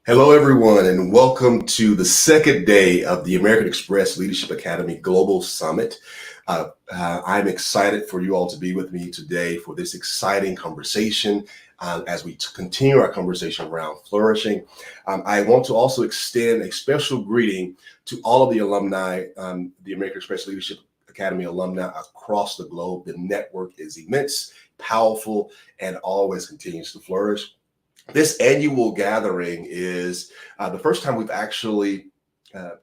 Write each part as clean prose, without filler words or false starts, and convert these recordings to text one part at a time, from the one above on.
Hello, everyone, and welcome to the second day of the American Express Leadership Academy Global Summit. I'm excited for you all to be with me today for this exciting conversation as we continue our conversation around flourishing. I want to also extend a special greeting to all of the alumni, the American Express Leadership Academy alumni across the globe. The network is immense, powerful, and always continues to flourish. This annual gathering is the first time we've actually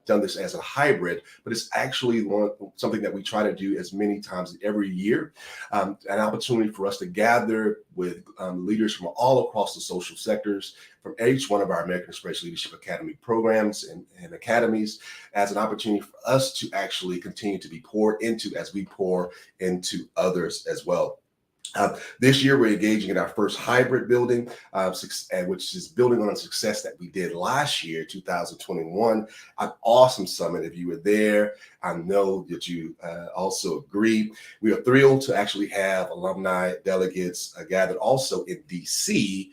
done this as a hybrid, but it's actually something that we try to do as many times every year. An opportunity for us to gather with leaders from all across the social sectors, from each one of our American Express Leadership Academy programs and academies, as an opportunity for us to actually continue to be poured into as we pour into others as well. This year, we're engaging in our first hybrid building, which is building on the success that we did last year, 2021. An awesome summit. If you were there, I know that you also agree. We are thrilled to actually have alumni delegates gathered also in DC,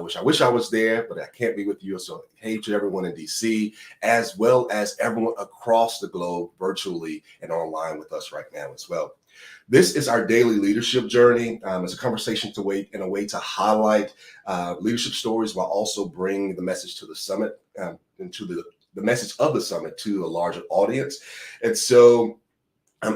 which I wish I was there, but I can't be with you. So hey to everyone in DC, as well as everyone across the globe, virtually and online with us right now as well. This is our daily leadership journey. It's a conversation in a way to highlight leadership stories while also bringing the message to the summit and to the message of the summit to a larger audience. And so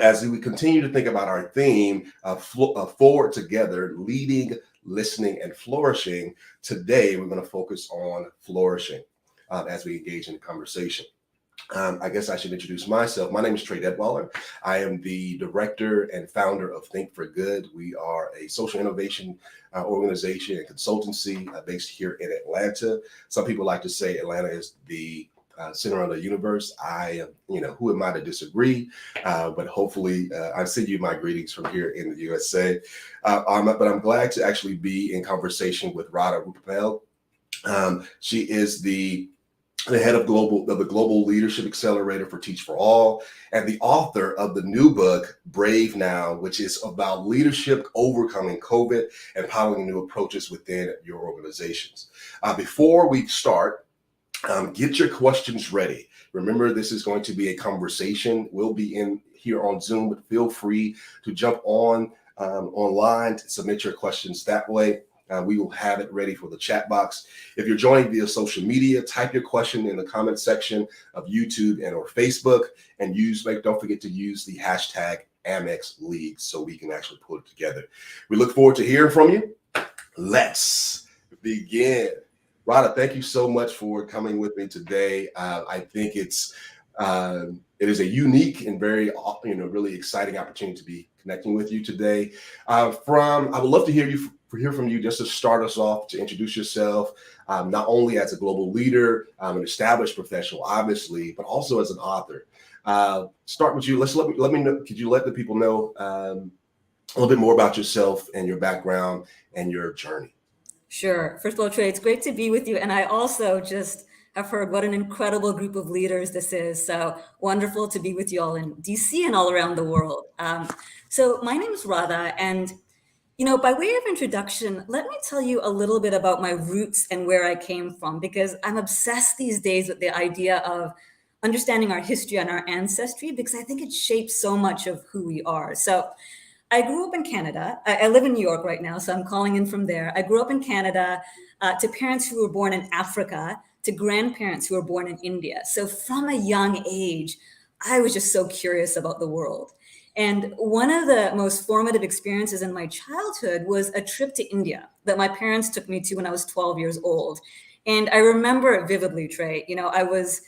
as we continue to think about our theme, forward together, leading, listening, and flourishing, today we're going to focus on flourishing as we engage in the conversation. I guess I should introduce myself. My name is Trey Detweiler. I am the director and founder of Think for Good. We are a social innovation organization and consultancy based here in Atlanta. Some people like to say Atlanta is the center of the universe. Who am I to disagree? But hopefully I send you my greetings from here in the USA. But I'm glad to actually be in conversation with Radha Ruparell. She is the head of the Global Leadership Accelerator for Teach for All, and the author of the new book, Brave Now, which is about leadership overcoming COVID and empowering new approaches within your organizations. Before we start, get your questions ready. Remember, this is going to be a conversation. We'll be in here on Zoom, but feel free to jump online to submit your questions that way. We will have it ready for the chat box. If you're joining via social media, type your question in the comment section of YouTube and or Facebook, and don't forget to use the hashtag AmexLeads so we can actually put it together. We look forward to hearing from you. Let's begin. Radha, thank you so much for coming with me today. I think it is a unique and very really exciting opportunity to be connecting with you today. I would love to hear from you just to start us off, to introduce yourself, not only as a global leader, an established professional, obviously, but also as an author. Start with you. Let me know. Could you let the people know a little bit more about yourself and your background and your journey? Sure. First of all, Trey, it's great to be with you. And I also just have heard what an incredible group of leaders this is. So wonderful to be with you all in DC and all around the world. So my name is Radha, and by way of introduction, let me tell you a little bit about my roots and where I came from, because I'm obsessed these days with the idea of understanding our history and our ancestry, because I think it shapes so much of who we are. So I grew up in Canada. I live in New York right now, so I'm calling in from there. I grew up in Canada to parents who were born in Africa, to grandparents who were born in India. So from a young age, I was just so curious about the world. And one of the most formative experiences in my childhood was a trip to India that my parents took me to when I was 12 years old. And I remember it vividly, Trey. I was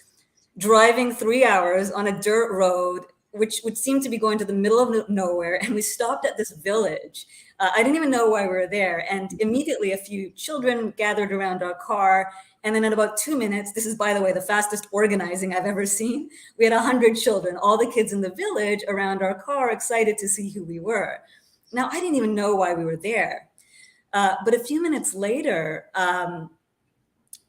driving 3 hours on a dirt road, which would seem to be going to the middle of nowhere. And we stopped at this village. I didn't even know why we were there. And immediately a few children gathered around our car. And then in about 2 minutes, this is, by the way, the fastest organizing I've ever seen. We had 100 children, all the kids in the village around our car, excited to see who we were. Now, I didn't even know why we were there. But a few minutes later,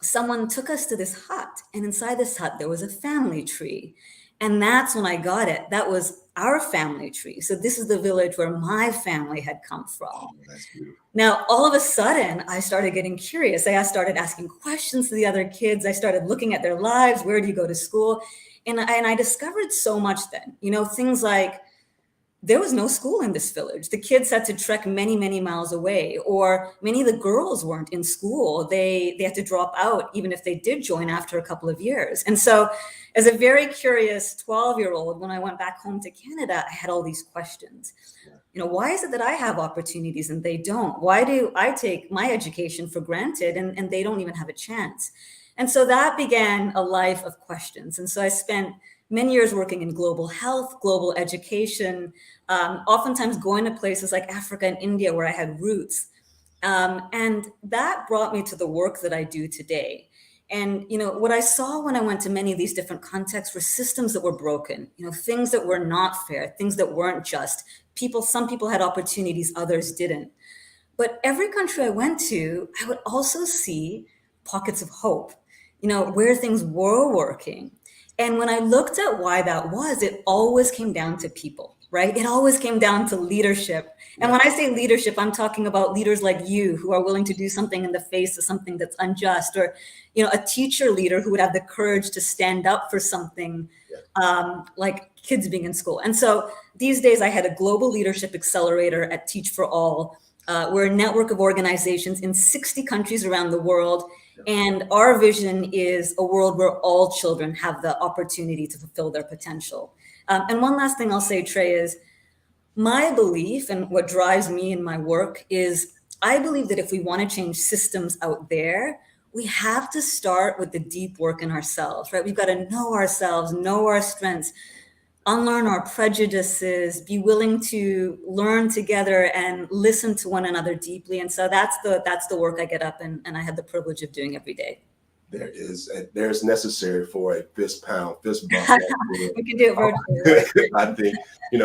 someone took us to this hut. And inside this hut, there was a family tree. And that's when I got it. That was our family tree. So this is the village where my family had come from. Oh, that's beautiful. Now, all of a sudden, I started getting curious. I started asking questions to the other kids. I started looking at their lives. Where do you go to school? And I discovered so much then, things like there was no school in this village. The kids had to trek many, many miles away, or many of the girls weren't in school. They had to drop out, even if they did join after a couple of years. And so as a very curious 12-year-old, when I went back home to Canada, I had all these questions. Why is it that I have opportunities and they don't? Why do I take my education for granted and they don't even have a chance? And so that began a life of questions. And so I spent many years working in global health, global education, oftentimes going to places like Africa and India where I had roots. And that brought me to the work that I do today. And, what I saw when I went to many of these different contexts were systems that were broken, things that were not fair, things that weren't just. Some people had opportunities, others didn't. But every country I went to, I would also see pockets of hope, where things were working. And when I looked at why that was, it always came down to people, right? It always came down to leadership. And when I say leadership, I'm talking about leaders like you who are willing to do something in the face of something that's unjust, or, a teacher leader who would have the courage to stand up for something like kids being in school. And so these days I had a Global Leadership Accelerator at Teach for All. We're a network of organizations in 60 countries around the world. And our vision is a world where all children have the opportunity to fulfill their potential. And one last thing I'll say, Trey, is my belief and what drives me in my work is I believe that if we want to change systems out there, we have to start with the deep work in ourselves, right? We've got to know ourselves, know our strengths, unlearn our prejudices, be willing to learn together and listen to one another deeply. And so that's the work I get up and I have the privilege of doing every day. There's necessary for a fist bump. We can do it virtually. I think,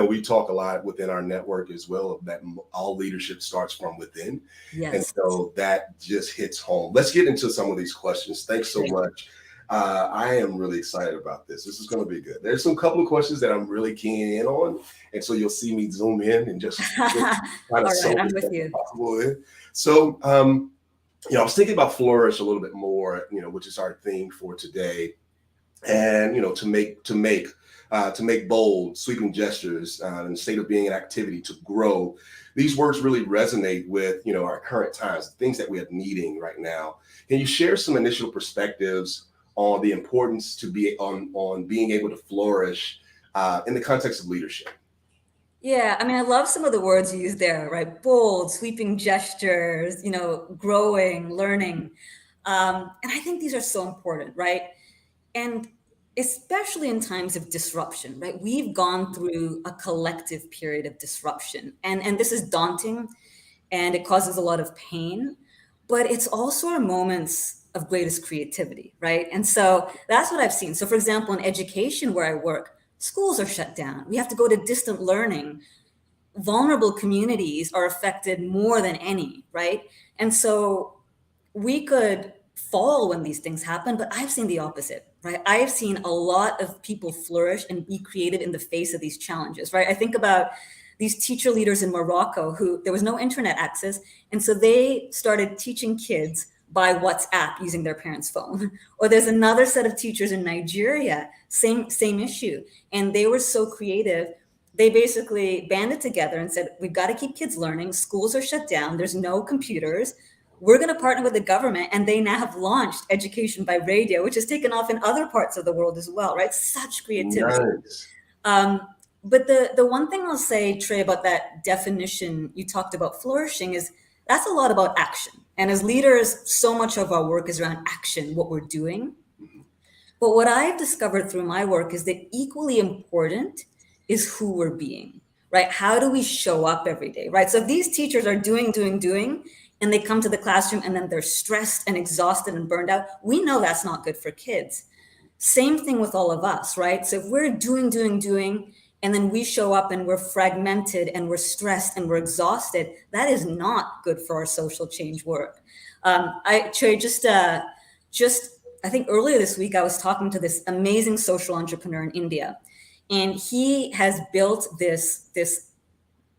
we talk a lot within our network as well that all leadership starts from within. Yes. And so that just hits home. Let's get into some of these questions. Thanks so much. I am really excited about this. This is going to be good. There's some couple of questions that I'm really keen in on. And so you'll see me zoom in and just try to solve I'm with you. Possible. So, I was thinking about flourish a little bit more, which is our theme for today. And, to make bold, sweeping gestures in the state of being an activity to grow. These words really resonate with, our current times, things that we are needing right now. Can you share some initial perspectives on the importance to be on being able to flourish in the context of leadership? Yeah, I love some of the words you use there, right? Bold, sweeping gestures, growing, learning. And I think these are so important, right? And especially in times of disruption, right? We've gone through a collective period of disruption. And this is daunting and it causes a lot of pain, but it's also our moments of greatest creativity, right? And so that's what I've seen. So for example, in education where I work, schools are shut down. We have to go to distant learning. Vulnerable communities are affected more than any, right? And so we could fall when these things happen, but I've seen the opposite, right? I've seen a lot of people flourish and be creative in the face of these challenges, right? I think about these teacher leaders in Morocco who there was no internet access. And so they started teaching kids by WhatsApp using their parents' phone. Or there's another set of teachers in Nigeria, same issue. And they were so creative. They basically banded together and said, we've got to keep kids learning. Schools are shut down. There's no computers. We're going to partner with the government. And they now have launched education by radio, which has taken off in other parts of the world as well, right? Such creativity. Nice. But the one thing I'll say, Trey, about that definition you talked about flourishing is that's a lot about action. And as leaders, so much of our work is around action, what we're doing. But what I've discovered through my work is that equally important is who we're being, right? How do we show up every day, right? So if these teachers are doing, and they come to the classroom and then they're stressed and exhausted and burned out, we know that's not good for kids. Same thing with all of us, right? So if we're doing, and then we show up and we're fragmented and we're stressed and we're exhausted, that is not good for our social change work. Trey, just I think earlier this week, I was talking to this amazing social entrepreneur in India, and he has built this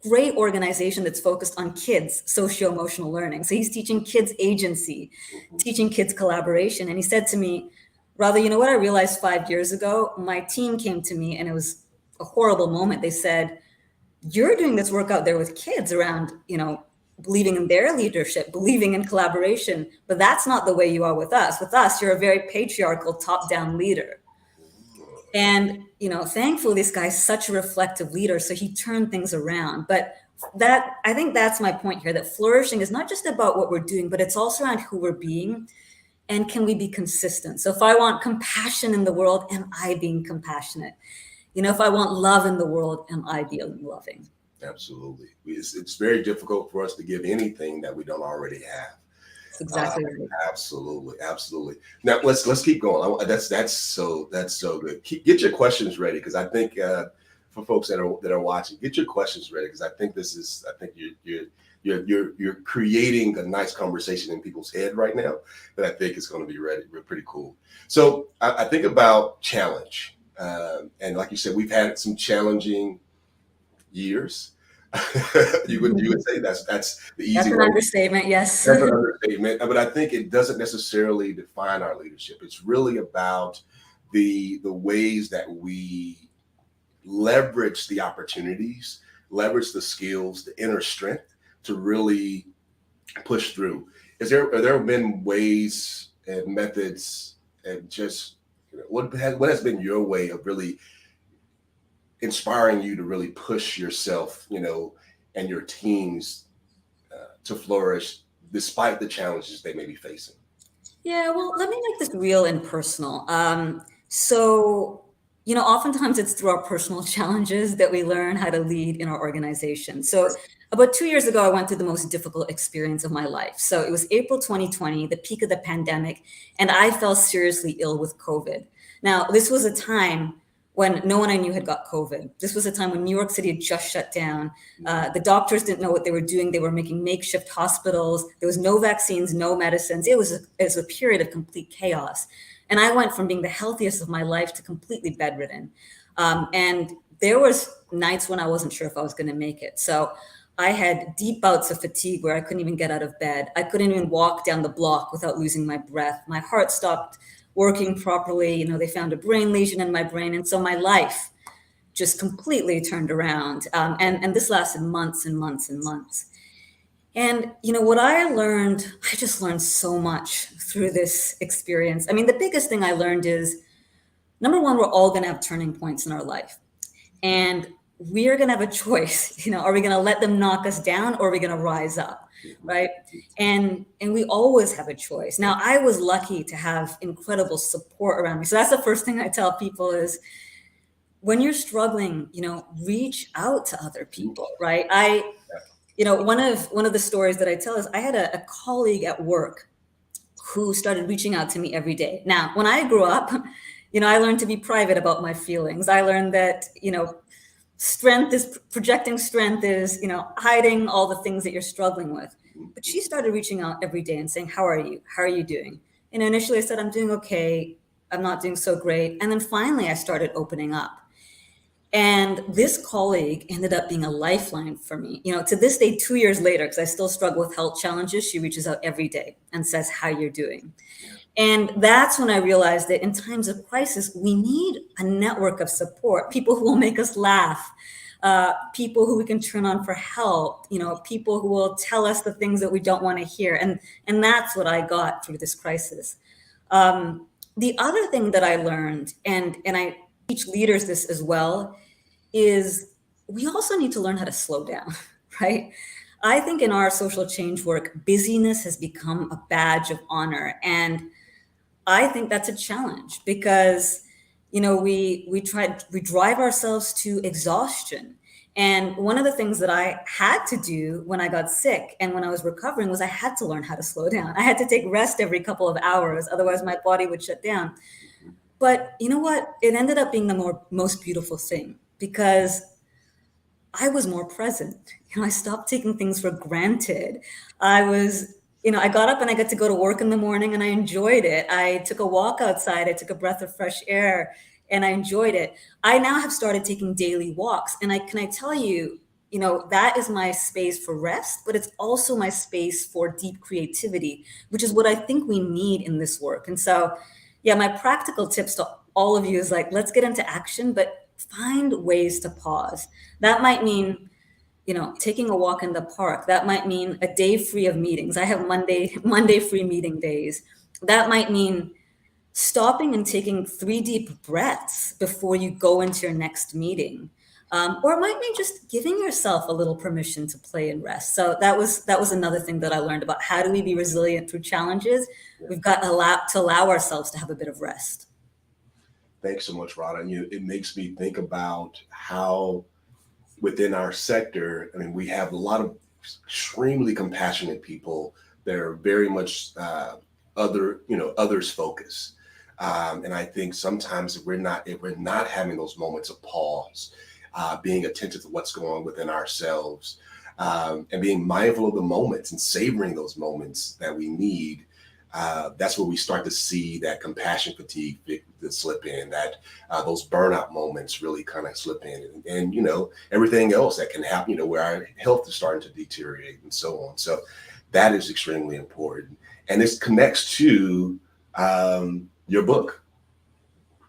great organization that's focused on kids' socio-emotional learning. So he's teaching kids agency, teaching kids collaboration. And he said to me, Radha, you know what I realized 5 years ago? My team came to me and it was a horrible moment. They said, you're doing this work out there with kids around, believing in their leadership, believing in collaboration, but that's not the way you are with us. With us, you're a very patriarchal top-down leader. And, thankfully, this guy's such a reflective leader, so he turned things around. But I think that's my point here, that flourishing is not just about what we're doing, but it's also around who we're being and can we be consistent. So if I want compassion in the world, am I being compassionate? If I want love in the world, am I being loving? Absolutely. It's very difficult for us to give anything that we don't already have. That's exactly right. Absolutely. Now let's keep going. That's so good. Get your questions ready, because I think for folks that are watching, get your questions ready, because I think you're creating a nice conversation in people's head right now that I think is going to be pretty cool. So I think about challenge, and like you said, we've had some challenging years. you would say that's the easy. That's an understatement. Yes. That's an understatement. But I think it doesn't necessarily define our leadership. It's really about the ways that we leverage the opportunities, leverage the skills, the inner strength to really push through. Have there been ways and methods, and just what has been your way of really inspiring you to really push yourself, and your teams to flourish despite the challenges they may be facing? Yeah, well, let me make this real and personal. So, oftentimes it's through our personal challenges that we learn how to lead in our organization. So about 2 years ago, I went through the most difficult experience of my life. So it was April 2020, the peak of the pandemic, and I fell seriously ill with COVID. Now, this was a time when no one I knew had got COVID. This was a time when New York City had just shut down. The doctors didn't know what they were doing. They were making makeshift hospitals. There was no vaccines, no medicines. It was a period of complete chaos. And I went from being the healthiest of my life to completely bedridden. And there was nights when I wasn't sure if I was going to make it. So I had deep bouts of fatigue where I couldn't even get out of bed. I couldn't even walk down the block without losing my breath. My heart stopped working properly. They found a brain lesion in my brain. And so my life just completely turned around. And this lasted months and months and months. And, what I just learned so much through this experience. I mean, the biggest thing I learned is, number one, we're all going to have turning points in our life. And we're going to have a choice. Are we going to let them knock us down, or are we going to rise up? Right. And we always have a choice. Now, I was lucky to have incredible support around me. So that's the first thing I tell people is, when you're struggling, reach out to other people. Right. One of the stories that I tell is I had a colleague at work who started reaching out to me every day. Now, when I grew up, I learned to be private about my feelings. I learned that, projecting strength is, hiding all the things that you're struggling with. But she started reaching out every day and saying, how are you? How are you doing? Initially I said, I'm doing okay. I'm not doing so great. And then finally I started opening up. And this colleague ended up being a lifeline for me. To this day, 2 years later, because I still struggle with health challenges, she reaches out every day and says, how you're doing. And that's when I realized that in times of crisis, we need a network of support, people who will make us laugh, people who we can turn on for help, people who will tell us the things that we don't want to hear. And that's what I got through this crisis. The other thing that I learned, and I teach leaders this as well, is we also need to learn how to slow down, right? I think in our social change work, busyness has become a badge of honor. And I think that's a challenge because, we drive ourselves to exhaustion. And one of the things that I had to do when I got sick and when I was recovering was I had to learn how to slow down. I had to take rest every couple of hours. Otherwise, my body would shut down. But you know what? It ended up being the most beautiful thing because I was more present. I stopped taking things for granted. I was I got up and I got to go to work in the morning and I enjoyed it. I took a walk outside, I took a breath of fresh air and I enjoyed it. I now have started taking daily walks. And I tell you, that is my space for rest, but it's also my space for deep creativity, which is what I think we need in this work. And so, yeah, my practical tips to all of you is like, let's get into action, but find ways to pause. That might mean taking a walk in the park. That might mean a day free of meetings. I have Monday free meeting days. That might mean stopping and taking 3 deep breaths before you go into your next meeting. Or it might mean just giving yourself a little permission to play and rest. So that was another thing that I learned about how do we be resilient through challenges. We've got to allow ourselves to have a bit of rest. Thanks so much, Radha. And it makes me think about how within our sector, I mean, we have a lot of extremely compassionate people that are very much others focused. And I think sometimes if we're not having those moments of pause, being attentive to what's going on within ourselves, and being mindful of the moments and savoring those moments that we need, that's where we start to see that compassion fatigue that slip in, that those burnout moments really kind of slip in, and everything else that can happen, where our health is starting to deteriorate and so on. So that is extremely important, and this connects to your book.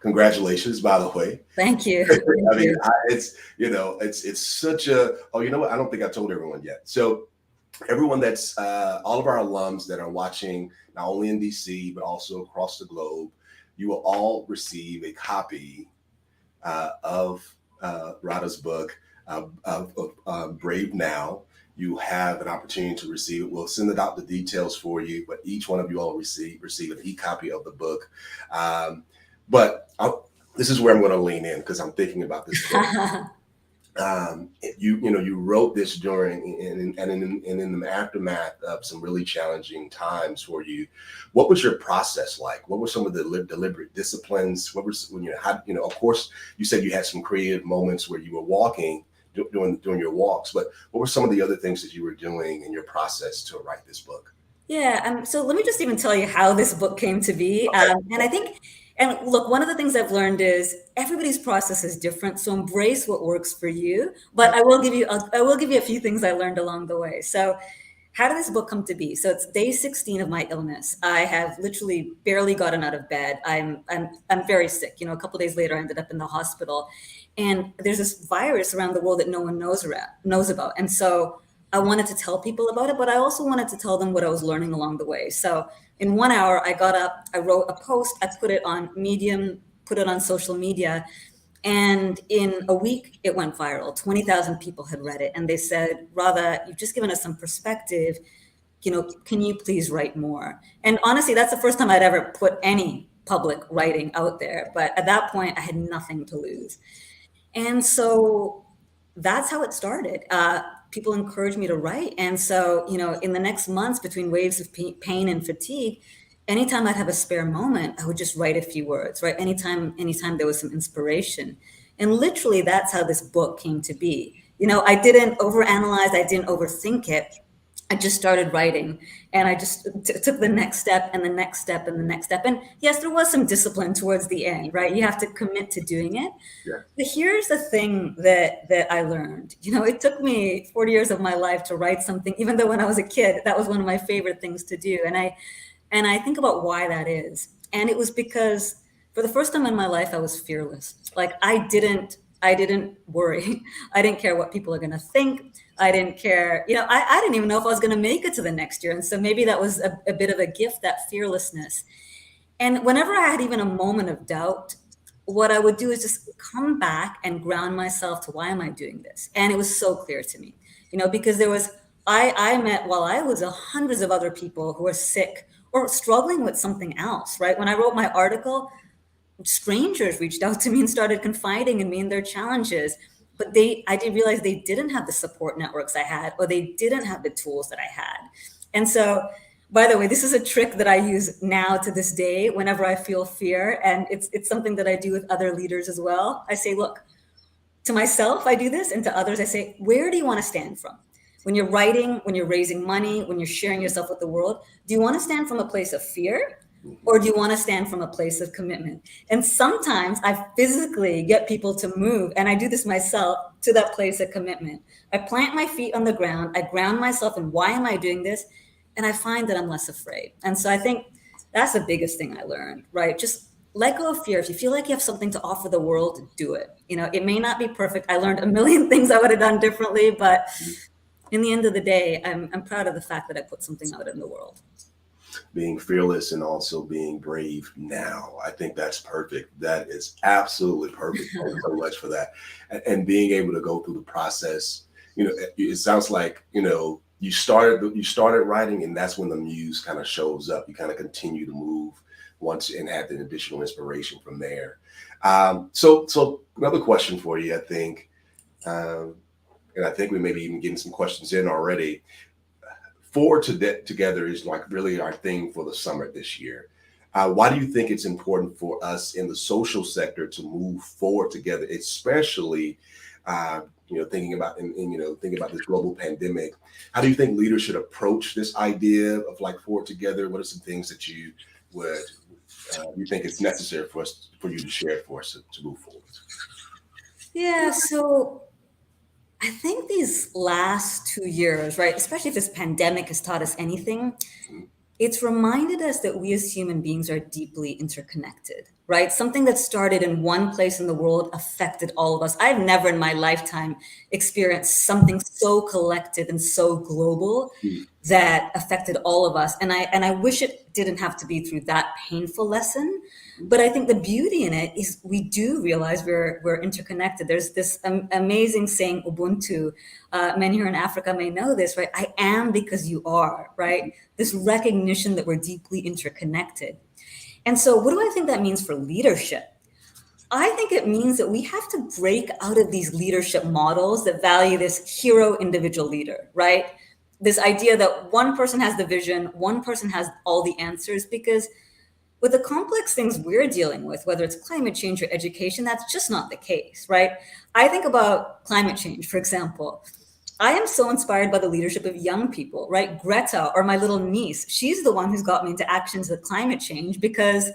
Congratulations, by the way. Thank you. I mean, it's such a. Oh, you know what? I don't think I told everyone yet. So everyone that's all of our alums that are watching, not only in DC, but also across the globe, you will all receive a copy of Radha's book, Brave Now. You have an opportunity to receive it. We'll send it out the details for you, but each one of you all receive an e-copy of the book. This is where I'm going to lean in because I'm thinking about this book. You wrote this during and in the aftermath of some really challenging times for you. What was your process like? What were some of the deliberate disciplines? What was of course you said you had some creative moments where you were walking doing your walks, but what were some of the other things that you were doing in your process to write this book? Yeah, so let me just even tell you how this book came to be. Okay. And I think, and look, one of the things I've learned is everybody's process is different. So embrace what works for you. But I will give you a few things I learned along the way. So how did this book come to be? So it's day 16 of my illness. I have literally barely gotten out of bed. I'm very sick. A couple of days later, I ended up in the hospital. And there's this virus around the world that no one knows about. And so I wanted to tell people about it, but I also wanted to tell them what I was learning along the way. So in 1 hour, I got up, I wrote a post, I put it on Medium, put it on social media. And in a week, it went viral. 20,000 people had read it. And they said, Radha, you've just given us some perspective. Can you please write more? And honestly, that's the first time I'd ever put any public writing out there. But at that point, I had nothing to lose. And so that's how it started. People encouraged me to write. And so, in the next months between waves of pain and fatigue, anytime I'd have a spare moment, I would just write a few words, right? Anytime there was some inspiration. And literally that's how this book came to be. I didn't overanalyze, I didn't overthink it. I just started writing and I just took the next step and the next step and the next step. And yes, there was some discipline towards the end, right? You have to commit to doing it. Yeah. But here's the thing that I learned. It took me 40 years of my life to write something, even though when I was a kid, that was one of my favorite things to do. And I think about why that is. And it was because for the first time in my life, I was fearless. Like I didn't worry. I didn't care what people are going to think. I didn't care. I didn't even know if I was going to make it to the next year. And so maybe that was a bit of a gift, that fearlessness. And whenever I had even a moment of doubt, what I would do is just come back and ground myself to why am I doing this? And it was so clear to me, because I met while I was hundreds of other people who are sick or struggling with something else, right? When I wrote my article, strangers reached out to me and started confiding in me in their challenges. But I didn't realize they didn't have the support networks I had, or they didn't have the tools that I had. And so, by the way, this is a trick that I use now to this day whenever I feel fear. And it's something that I do with other leaders as well. I say, look, to myself, I do this. And to others, I say, where do you want to stand from? When you're writing, when you're raising money, when you're sharing yourself with the world, do you want to stand from a place of fear? Or do you want to stand from a place of commitment? And sometimes I physically get people to move, and I do this myself, to that place of commitment. I plant my feet on the ground, I ground myself in why am I doing this? And I find that I'm less afraid. And so I think that's the biggest thing I learned, right? Just let go of fear. If you feel like you have something to offer the world, do it. It may not be perfect. I learned a million things I would have done differently, but in the end of the day, I'm proud of the fact that I put something out in the world. Being fearless and also being brave now. I think that's perfect. That is absolutely perfect. Thank you so much for that. And being able to go through the process, it sounds like, you started writing, and that's when the muse kind of shows up. You kind of continue to move once and have the additional inspiration from there. So another question for you, I think, and I think we may be even getting some questions in already. Forward together is like really our thing for the summit this year. Why do you think it's important for us in the social sector to move forward together, especially thinking about thinking about this global pandemic? How do you think leaders should approach this idea of like forward together? What are some things that you think it's necessary for you to share for us to move forward? Yeah, so I think these last 2 years, right, especially if this pandemic has taught us anything, it's reminded us that we as human beings are deeply interconnected, right? Something that started in one place in the world affected all of us. I've never in my lifetime experienced something so collective and so global that affected all of us. And I wish it didn't have to be through that painful lesson. But I think the beauty in it is we do realize we're interconnected. There's this amazing saying, Ubuntu. Many here in Africa may know this, right? I am because you are, right? This recognition that we're deeply interconnected. And so what do I think that means for leadership? I think it means that we have to break out of these leadership models that value this hero individual leader, right? This idea that one person has the vision, one person has all the answers, because with the complex things we're dealing with, whether it's climate change or education, that's just not the case, right? I think about climate change, for example. I am so inspired by the leadership of young people, right? Greta, or my little niece, she's the one who's got me into actions with climate change because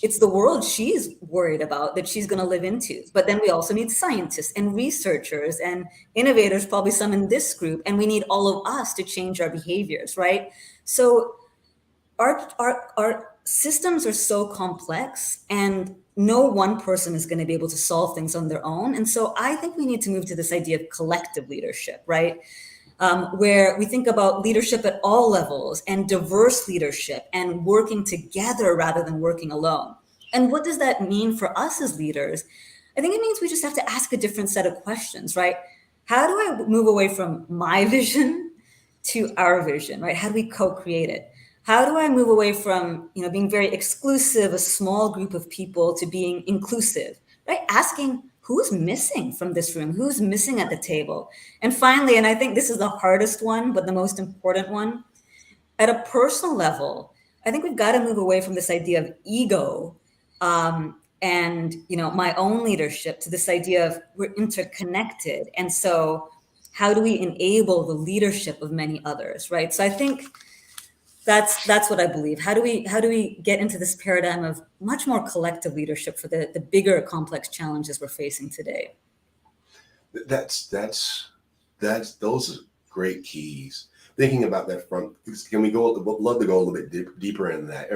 it's the world she's worried about that she's going to live into. But then we also need scientists and researchers and innovators, probably some in this group, and we need all of us to change our behaviors, right? So our systems are so complex, and no one person is going to be able to solve things on their own. And so I think we need to move to this idea of collective leadership, right? Where we think about leadership at all levels and diverse leadership and working together rather than working alone. And what does that mean for us as leaders? I think it means we just have to ask a different set of questions, right? How do I move away from my vision to our vision, right? How do we co-create it? How do I move away from, being very exclusive, a small group of people, to being inclusive, right? Asking who's missing from this room, who's missing at the table. And finally, and I think this is the hardest one, but the most important one, at a personal level, I think we've got to move away from this idea of ego and my own leadership to this idea of we're interconnected. And so how do we enable the leadership of many others, right? So I think that's what I believe. How do we get into this paradigm of much more collective leadership for the bigger complex challenges we're facing today? That's those are great keys. Thinking about that from, can we love to go a little bit deeper in that?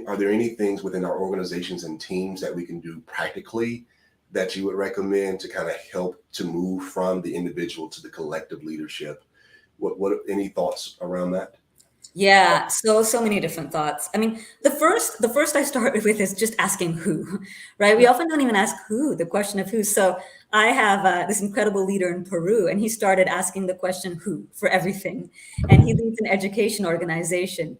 Are there any things within our organizations and teams that we can do practically that you would recommend to kind of help to move from the individual to the collective leadership? What any thoughts around that? Yeah, so many different thoughts. I mean, the first I start with is just asking who, right? We often don't even ask who, the question of who. So I have this incredible leader in Peru, and he started asking the question who for everything. And he leads an education organization.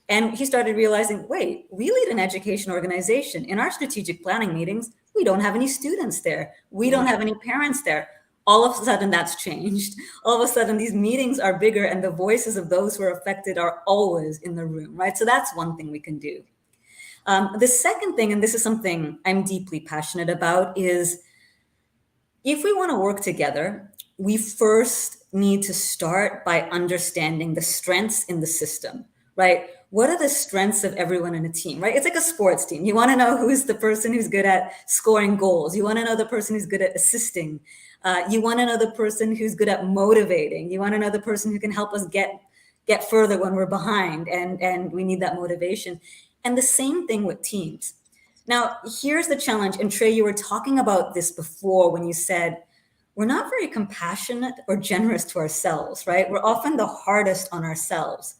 And he started realizing, wait, we lead an education organization. In our strategic planning meetings, we don't have any students there. We don't have any parents there. All of a sudden, that's changed. All of a sudden, these meetings are bigger, and the voices of those who are affected are always in the room, right? So that's one thing we can do. The second thing, and this is something I'm deeply passionate about, is if we want to work together, we first need to start by understanding the strengths in the system, right? What are the strengths of everyone in a team, right? It's like a sports team. You want to know who's the person who's good at scoring goals. You want to know the person who's good at assisting. You want to know the person who's good at motivating. You want to know the person who can help us get further when we're behind and we need that motivation. And the same thing with teams. Now, here's the challenge. And Trey, you were talking about this before when you said, we're not very compassionate or generous to ourselves, right? We're often the hardest on ourselves.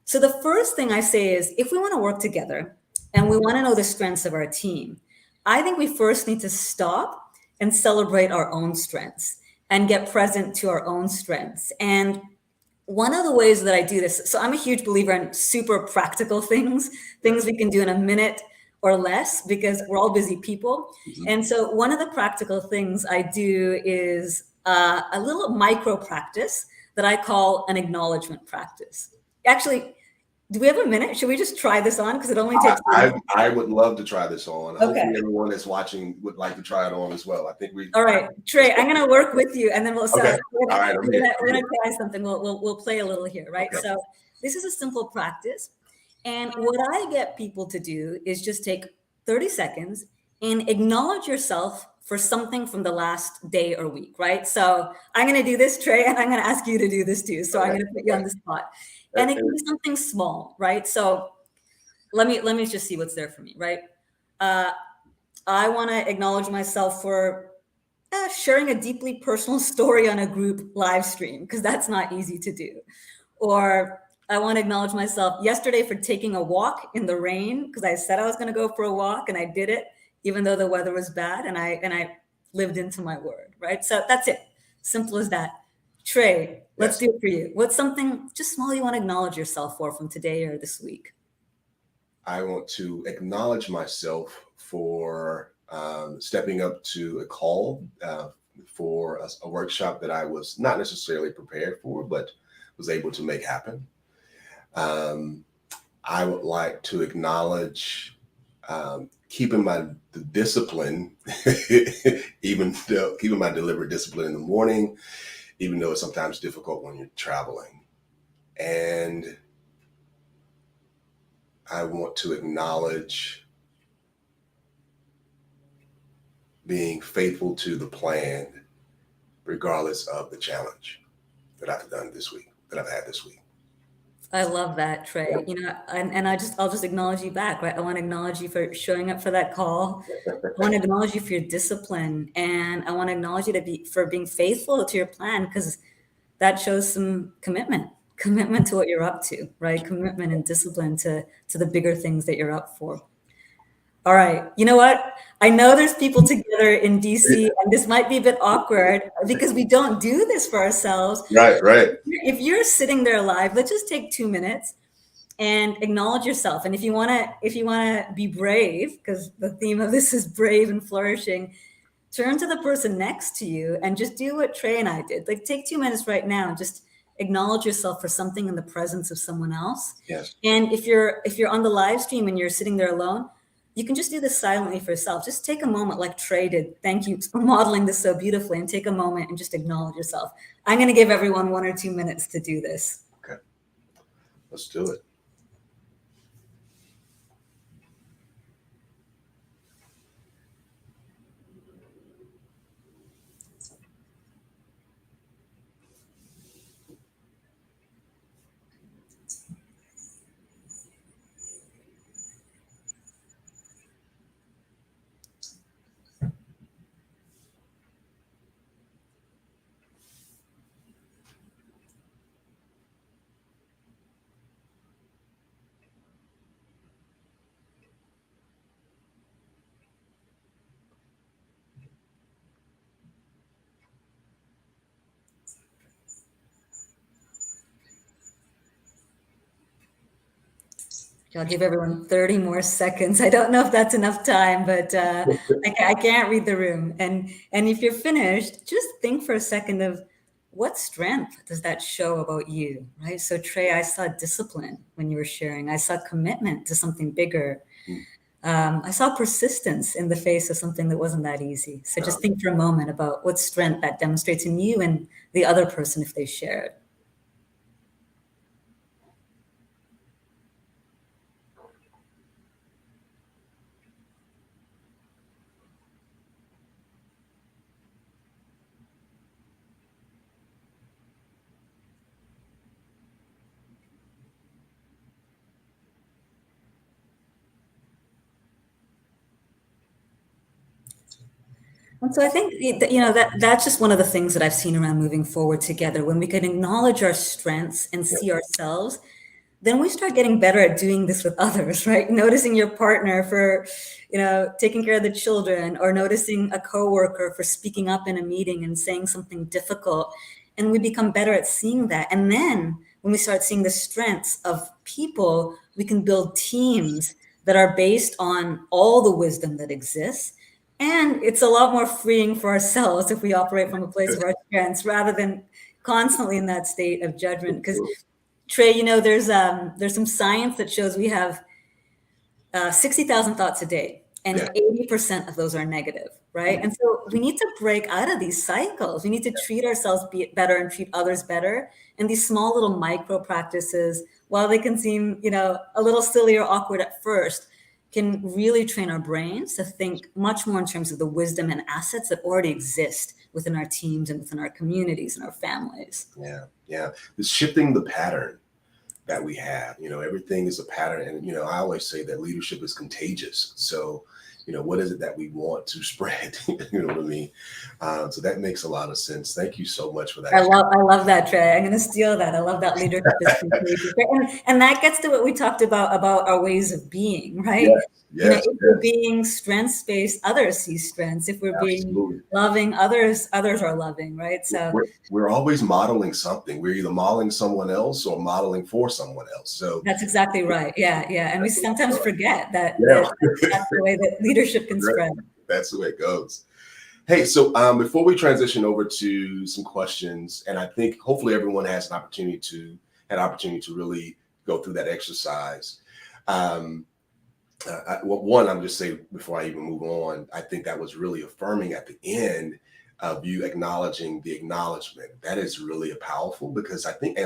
So the first thing I say is, if we want to work together and we want to know the strengths of our team, I think we first need to stop and celebrate our own strengths and get present to our own strengths. And one of the ways that I do this, so I'm a huge believer in super practical things we can do in a minute or less, because we're all busy people. Mm-hmm. And so one of the practical things I do is a little micro practice that I call an acknowledgement practice. Actually, do we have a minute? Should we just try this on? Because it only takes. I would love to try this on. Okay. Hopefully everyone that's watching would like to try it on as well. I think we. All right, Trey, I'm going to work with you, and then we'll. Okay. We're going to try something. We'll play a little here, right? Okay. So this is a simple practice, and what I get people to do is just take 30 seconds and acknowledge yourself for something from the last day or week, right? So I'm going to do this, Trey, and I'm going to ask you to do this too. So I'm going to put you on the spot. And it can be something small, right? So let me just see what's there for me, right? I want to acknowledge myself for sharing a deeply personal story on a group live stream, because that's not easy to do. Or I want to acknowledge myself yesterday for taking a walk in the rain, because I said I was going to go for a walk and I did it, even though the weather was bad, and I lived into my word, right? So that's it. Simple as that. Trey, let's do it for you. What's something just small you want to acknowledge yourself for from today or this week? I want to acknowledge myself for stepping up to a call for a workshop that I was not necessarily prepared for, but was able to make happen. I would like to acknowledge keeping my discipline, keeping my deliberate discipline in the morning, even though it's sometimes difficult when you're traveling. And I want to acknowledge being faithful to the plan, regardless of the challenge that I've had this week. I love that, Trey. You know, and I'll just acknowledge you back, right? I want to acknowledge you for showing up for that call. I want to acknowledge you for your discipline, and I want to acknowledge you for being faithful to your plan, because that shows some commitment to what you're up to, right? Commitment and discipline to the bigger things that you're up for. All right. You know what? I know there's people together in DC, and this might be a bit awkward because we don't do this for ourselves. Right. If you're sitting there live, let's just take 2 minutes and acknowledge yourself. And if you want to be brave, because the theme of this is brave and flourishing, turn to the person next to you and just do what Trey and I did. Like, take 2 minutes right now and just acknowledge yourself for something in the presence of someone else. Yes. And if you're on the live stream and you're sitting there alone, you can just do this silently for yourself. Just take a moment like Trey did. Thank you for modeling this so beautifully, and take a moment and just acknowledge yourself. I'm going to give everyone 1 or 2 minutes to do this. Okay. Let's do it. I'll give everyone 30 more seconds. I don't know if that's enough time, but I can't read the room. And if you're finished, just think for a second of what strength does that show about you, right? So Trey, I saw discipline when you were sharing. I saw commitment to something bigger. I saw persistence in the face of something that wasn't that easy. So just think for a moment about what strength that demonstrates in you and the other person if they share it. And so I think that's just one of the things that I've seen around moving forward together. When we can acknowledge our strengths and see ourselves, then we start getting better at doing this with others, right? Noticing your partner for, taking care of the children, or noticing a coworker for speaking up in a meeting and saying something difficult. And we become better at seeing that. And then when we start seeing the strengths of people, we can build teams that are based on all the wisdom that exists. And it's a lot more freeing for ourselves if we operate from a place of our strengths rather than constantly in that state of judgment. Because Trey, there's some science that shows we have 60,000 thoughts a day, and 80% of those are negative, right? And so we need to break out of these cycles. We need to treat ourselves better and treat others better. And these small little micro practices, while they can seem, a little silly or awkward at first, can really train our brains to think much more in terms of the wisdom and assets that already exist within our teams and within our communities and our families. Yeah. It's shifting the pattern that we have. Everything is a pattern. And, I always say that leadership is contagious. So, what is it that we want to spread? You know what I mean? So that makes a lot of sense. Thank you so much for that. I love that, Trey. I'm going to steal that. I love that leadership is contagious. And that gets to what we talked about our ways of being, right? If we're being strengths-based, others see strengths. If we're being loving, others are loving, right? So we're always modeling something. We're either modeling someone else or modeling for someone else. So that's exactly right. Yeah. And we sometimes forget that that's the way that leadership can spread. That's the way it goes. Hey, so before we transition over to some questions, and I think hopefully everyone has an opportunity to really go through that exercise. One, I'm just saying before I even move on, I think that was really affirming at the end of you acknowledging the acknowledgement. That is really powerful, because I think,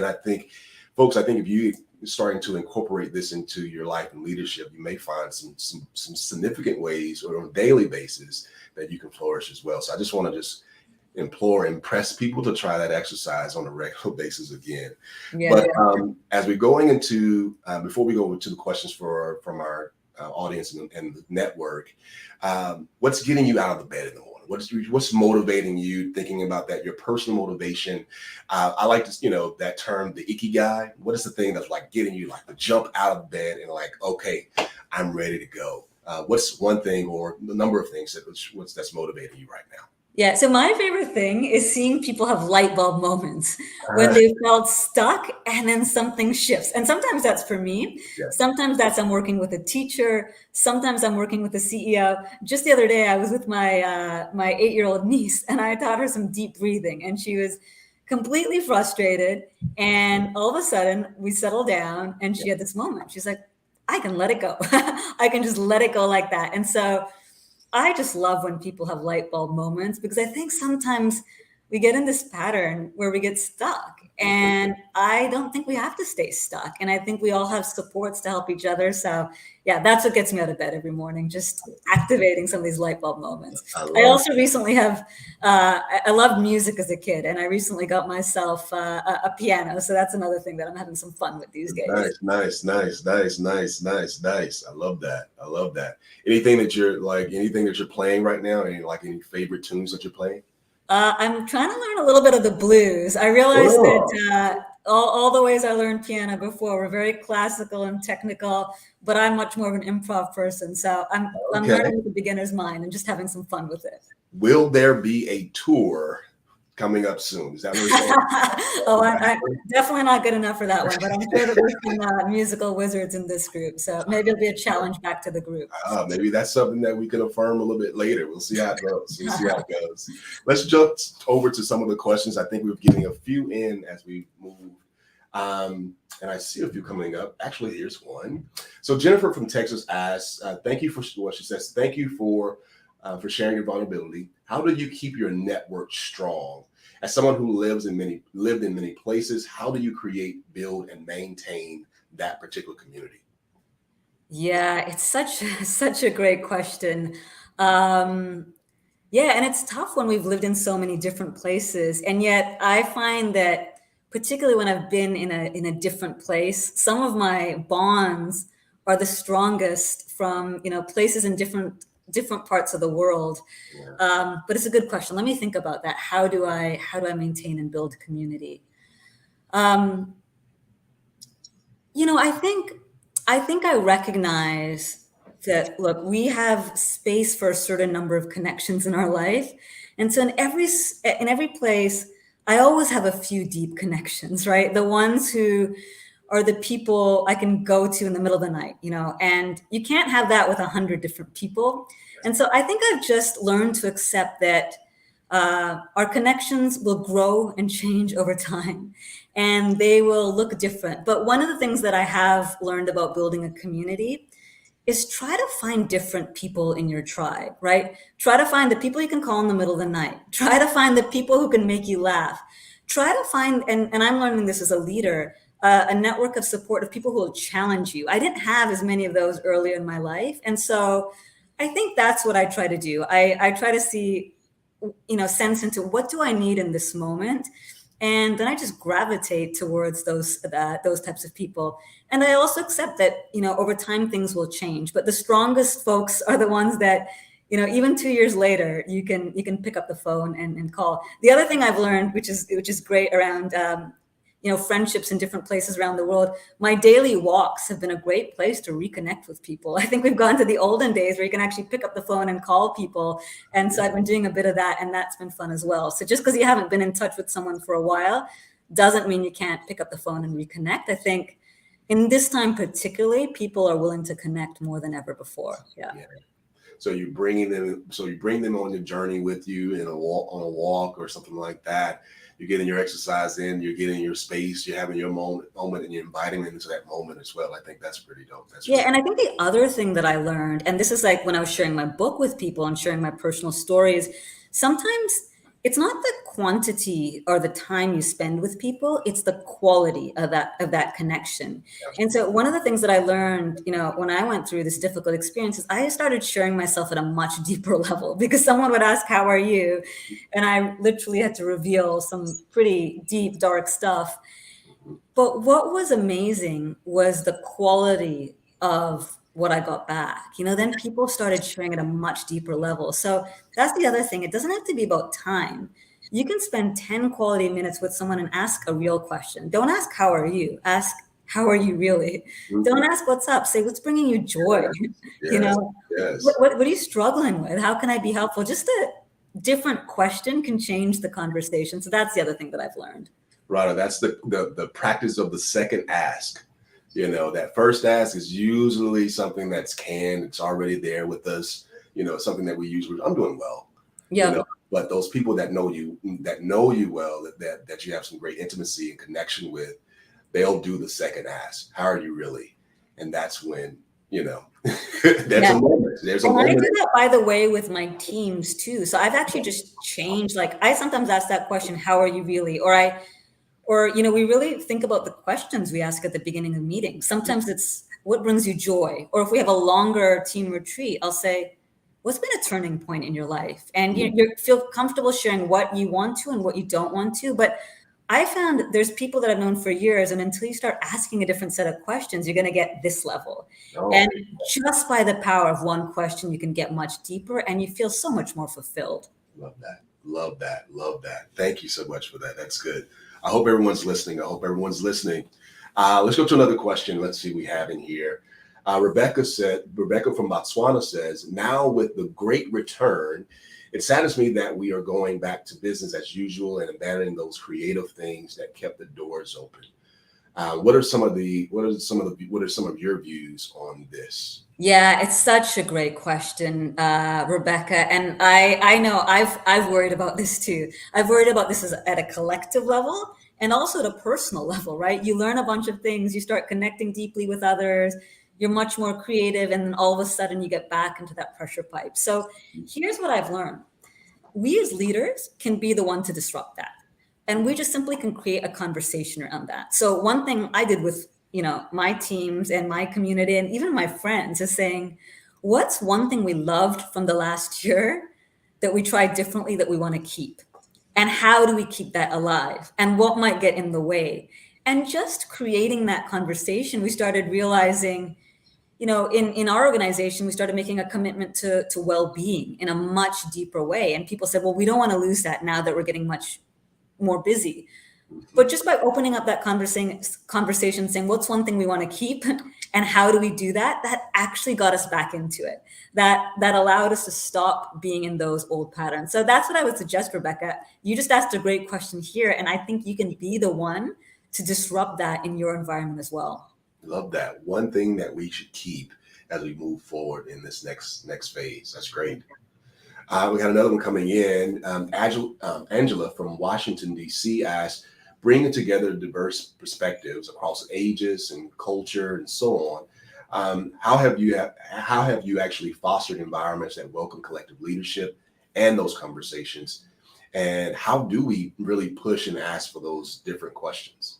folks, if you starting to incorporate this into your life and leadership, you may find some significant ways, or on a daily basis, that you can flourish as well. So I just want to impress people to try that exercise on a regular basis again. As we're going into, before we go into the questions from our audience and the network, what's getting you out of the bed in the morning? What's motivating you, thinking about that, your personal motivation? I like to, that term, the ikigai. What is the thing that's like getting you like to jump out of bed and like, okay, I'm ready to go? What's one thing or the number of things that's motivating you right now? Yeah. So my favorite thing is seeing people have light bulb moments when they felt stuck and then something shifts. And sometimes that's for me. Sometimes that's I'm working with a teacher. Sometimes I'm working with a CEO. Just the other day, I was with my 8-year-old niece, and I taught her some deep breathing, and she was completely frustrated. And all of a sudden we settled down, and she had this moment. She's like, I can let it go. I can just let it go like that. And so I just love when people have light bulb moments, because I think sometimes we get in this pattern where we get stuck, and I don't think we have to stay stuck. And I think we all have supports to help each other. So yeah, that's what gets me out of bed every morning, just activating some of these light bulb moments. I also recently I loved music as a kid, and I recently got myself a piano. So that's another thing that I'm having some fun with these days. Nice. I love that. Anything that you're playing right now? Any favorite tunes that you're playing? I'm trying to learn a little bit of the blues. I realized that all the ways I learned piano before were very classical and technical, but I'm much more of an improv person. So I'm learning with the beginner's mind and just having some fun with it. Will there be a tour coming up soon? Is that what you're saying? I'm definitely not good enough for that one, but I'm sure that there's some musical wizards in this group. So maybe it'll be a challenge back to the group. Maybe that's something that we can affirm a little bit later. We'll see how it goes. Let's jump over to some of the questions. I think we're getting a few in as we move And I see a few coming up. Actually, here's one. So Jennifer from Texas asks, "Thank you for what she says. Thank you for sharing your vulnerability. How do you keep your network strong? As someone who lived in many places, how do you create, build, and maintain that particular community?" Yeah, it's such a great question. Um, yeah, and it's tough when we've lived in so many different places. And yet I find that particularly when I've been in a different place, some of my bonds are the strongest from, places in different parts of the world. Yeah. But it's a good question. Let me think about that. How do I maintain and build community? Um, I think I recognize that, look, we have space for a certain number of connections in our life. And so in every place, I always have a few deep connections, right? The ones who are the people I can go to in the middle of the night, and you can't have that with 100 different people. And so I think I've just learned to accept that our connections will grow and change over time, and they will look different. But one of the things that I have learned about building a community is try to find different people in your tribe, right? Try to find the people you can call in the middle of the night. Try to find the people who can make you laugh. Try to find, and I'm learning this as a leader, a network of support of people who will challenge you. I didn't have as many of those earlier in my life. And so I think that's what I try to do. I try to see, sense into what do I need in this moment, and then I just gravitate towards those types of people. And I also accept that over time things will change, but the strongest folks are the ones that even 2 years later you can pick up the phone and call. The other thing I've learned, which is great around friendships in different places around the world, my daily walks have been a great place to reconnect with people. I think we've gone to the olden days where you can actually pick up the phone and call people. And so I've been doing a bit of that, and that's been fun as well. So just because you haven't been in touch with someone for a while doesn't mean you can't pick up the phone and reconnect. I think in this time particularly, people are willing to connect more than ever before. Yeah. So you bring them on the journey with you on a walk or something like that. You're getting your exercise in, you're getting your space, you're having your moment, and you're inviting them into that moment as well. I think that's pretty dope. And I think the other thing that I learned, and this is like when I was sharing my book with people and sharing my personal stories, sometimes it's not the quantity or the time you spend with people, it's the quality of that connection. And so one of the things that I learned, when I went through this difficult experience, is I started sharing myself at a much deeper level, because someone would ask, "How are you?" And I literally had to reveal some pretty deep, dark stuff. But what was amazing was the quality of what I got back. Then people started sharing at a much deeper level. So that's the other thing. It doesn't have to be about time. You can spend 10 quality minutes with someone and ask a real question. Don't ask, "How are you?" Ask, "How are you really?" Mm-hmm. Don't ask, "What's up?" Say, "What's bringing you joy?" Yes. What are you struggling with? How can I be helpful? Just a different question can change the conversation. So that's the other thing that I've learned. Radha, that's the practice of the second ask. That first ask is usually something that's canned. It's already there with us. Something that we use. "I'm doing well." Yeah. But those people that know you well, that you have some great intimacy and connection with, they'll do the second ask. "How are you really?" And that's when, there's a moment. There's a moment. I do that, by the way, with my teams too. So I've actually just changed. Like, I sometimes ask that question, "How are you really?" Or we really think about the questions we ask at the beginning of meetings. Sometimes it's, "What brings you joy?" Or if we have a longer team retreat, I'll say, "What's been a turning point in your life?" And you feel comfortable sharing what you want to and what you don't want to. But I found there's people that I've known for years, and until you start asking a different set of questions, you're going to get this level. And just by the power of one question, you can get much deeper, and you feel so much more fulfilled. Love that. Love that. Love that. Thank you so much for that. That's good. I hope everyone's listening. Let's go to another question. Let's see what we have in here. Rebecca from Botswana says, "Now with the great return, it saddens me that we are going back to business as usual and abandoning those creative things that kept the doors open. What are some of your views on this?" Yeah, it's such a great question, Rebecca. And I know I've worried about this too. I've worried about this at a collective level, and also at a personal level, right? You learn a bunch of things, you start connecting deeply with others, you're much more creative, and then all of a sudden you get back into that pressure pipe. So here's what I've learned. We as leaders can be the one to disrupt that. And we just simply can create a conversation around that. So one thing I did with, my teams and my community and even my friends is saying, what's one thing we loved from the last year that we tried differently that we want to keep? And how do we keep that alive? And what might get in the way? And just creating that conversation, we started realizing, in our organization, we started making a commitment to well-being in a much deeper way. And people said, well, we don't want to lose that now that we're getting much more busy. But just by opening up that conversation, saying, what's one thing we want to keep and how do we do that? That actually got us back into it. That allowed us to stop being in those old patterns. So that's what I would suggest, Rebecca. You just asked a great question here. And I think you can be the one to disrupt that in your environment as well. Love that. One thing that we should keep as we move forward in this next phase. That's great. We got another one coming in. Angela from Washington, D.C. asked, bringing together diverse perspectives across ages and culture and so on. How have you actually fostered environments that welcome collective leadership and those conversations? And how do we really push and ask for those different questions?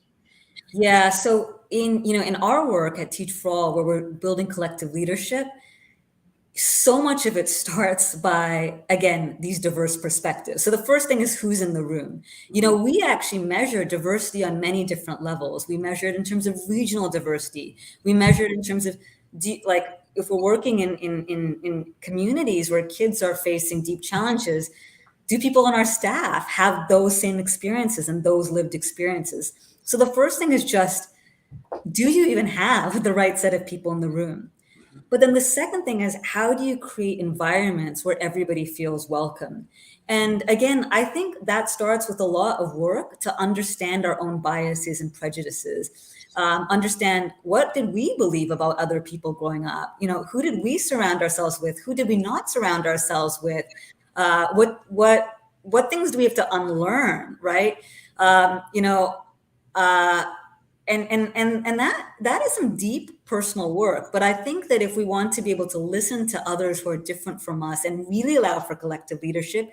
Yeah. So in our work at Teach for All, where we're building collective leadership, so much of it starts by, again, these diverse perspectives. So the first thing is who's in the room. We actually measure diversity on many different levels. We measure it in terms of regional diversity. We measure it in terms of if we're working in communities where kids are facing deep challenges, do people on our staff have those same experiences and those lived experiences? So the first thing is just, do you even have the right set of people in the room? But then the second thing is, how do you create environments where everybody feels welcome? And again, I think that starts with a lot of work to understand our own biases and prejudices. Understand, what did we believe about other people growing up? Who did we surround ourselves with? Who did we not surround ourselves with? What things do we have to unlearn, right? And that is some deep personal work. But I think that if we want to be able to listen to others who are different from us and really allow for collective leadership,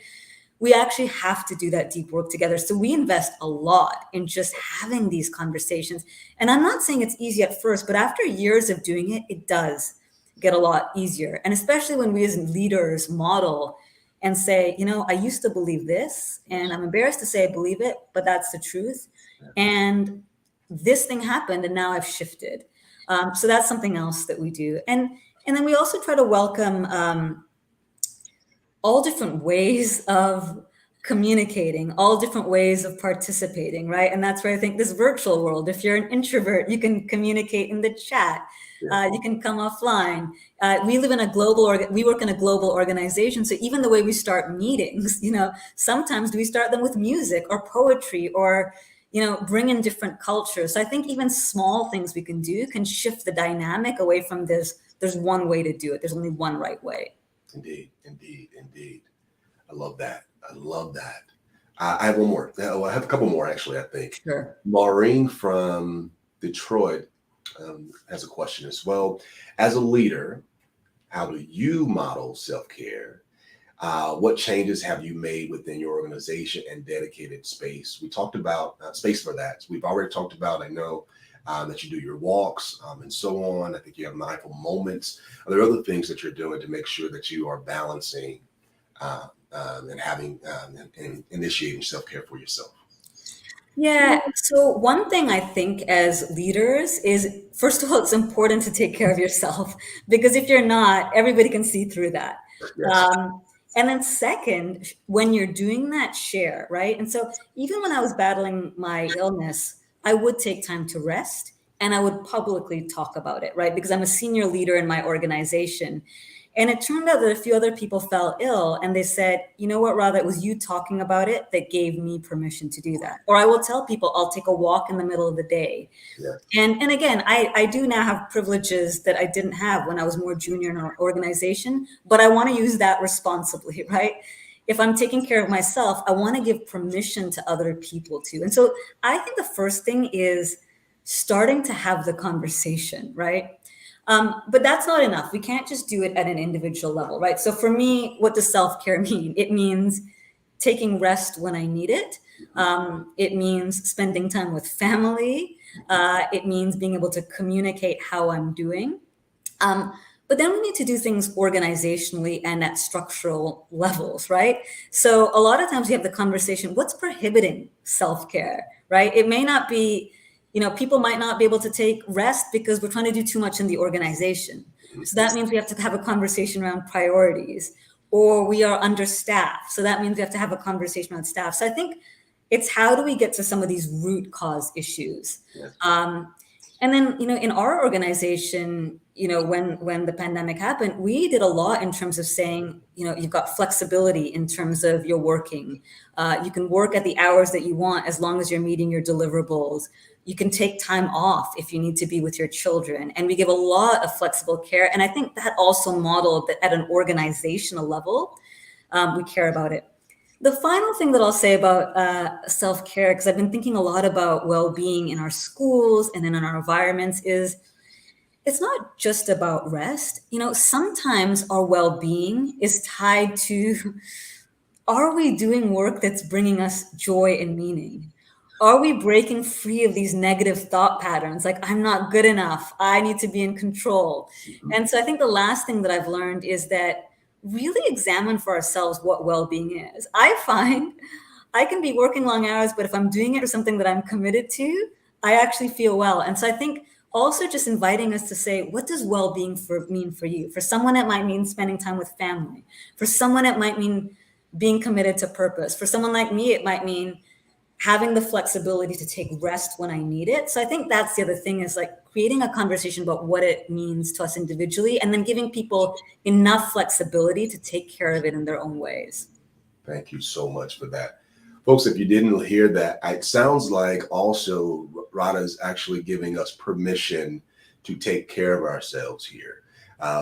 we actually have to do that deep work together. So we invest a lot in just having these conversations. And I'm not saying it's easy at first, but after years of doing it, it does get a lot easier. And especially when we as leaders model and say, I used to believe this, and I'm embarrassed to say I believe it, but that's the truth. And this thing happened, and now I've shifted. So that's something else that we do. And then we also try to welcome all different ways of communicating, all different ways of participating, right? And that's where I think this virtual world, if you're an introvert, you can communicate in the chat. You can come offline. We work in a global organization. So even the way we start meetings, sometimes we start them with music or poetry or bring in different cultures. So I think even small things we can do can shift the dynamic away from this. There's one way to do it. There's only one right way. Indeed. I love that. I have one more. I have a couple more, actually, I think. Sure. Maureen from Detroit has a question as well. As a leader, how do you model self-care? What changes have you made within your organization and dedicated space? We talked about space for that. We've already talked about, I know, that you do your walks and so on. I think you have mindful moments. Are there other things that you're doing to make sure that you are balancing and having and initiating self-care for yourself? Yeah. So one thing I think as leaders is, first of all, it's important to take care of yourself, because if you're not, everybody can see through that. Yes. And then second, when you're doing that, share, right? And so even when I was battling my illness, I would take time to rest and I would publicly talk about it, right? Because I'm a senior leader in my organization. And it turned out that a few other people fell ill and they said, you know what, Radha, it was you talking about it that gave me permission to do that. Or I will tell people I'll take a walk in the middle of the day. Yeah. And again, I do now have privileges that I didn't have when I was more junior in our organization, but I want to use that responsibly, right? if I'm taking care of myself, I want to give permission to other people too. And so I think the first thing is starting to have the conversation, right? But that's not enough. We can't just do it at an individual level, right? So for me, what does self-care mean? It means taking rest when I need it. It means spending time with family. It means being able to communicate how I'm doing. But then we need to do things organizationally and at structural levels, right? So a lot of times we have the conversation, what's prohibiting self-care, right? It may not be, people might not be able to take rest because we're trying to do too much in the organization. So that means we have to have a conversation around priorities, or we are understaffed. So that means we have to have a conversation around staff. So I think it's how do we get to some of these root cause issues? And then, in our organization, when the pandemic happened, we did a lot in terms of saying, you've got flexibility in terms of your working. You can work at the hours that you want as long as you're meeting your deliverables. You can take time off if you need to be with your children. And we give a lot of flexible care. And I think that also modeled that at an organizational level, we care about it. The final thing that I'll say about self-care, because I've been thinking a lot about well-being in our schools and then in our environments, is it's not just about rest. Sometimes our well-being is tied to, are we doing work that's bringing us joy and meaning? Are we breaking free of these negative thought patterns? Like, I'm not good enough. I need to be in control. And so I think the last thing that I've learned is that really examine for ourselves what well-being is. I find I can be working long hours, but if I'm doing it for something that I'm committed to, I actually feel well. And so I think also just inviting us to say, what does well-being mean for you? For someone, it might mean spending time with family. For someone, it might mean being committed to purpose. For someone like me, it might mean having the flexibility to take rest when I need it. So I think that's the other thing, is like creating a conversation about what it means to us individually, and then giving people enough flexibility to take care of it in their own ways. Thank you so much for that. Folks, if you didn't hear that, it sounds like also Radha is actually giving us permission to take care of ourselves here.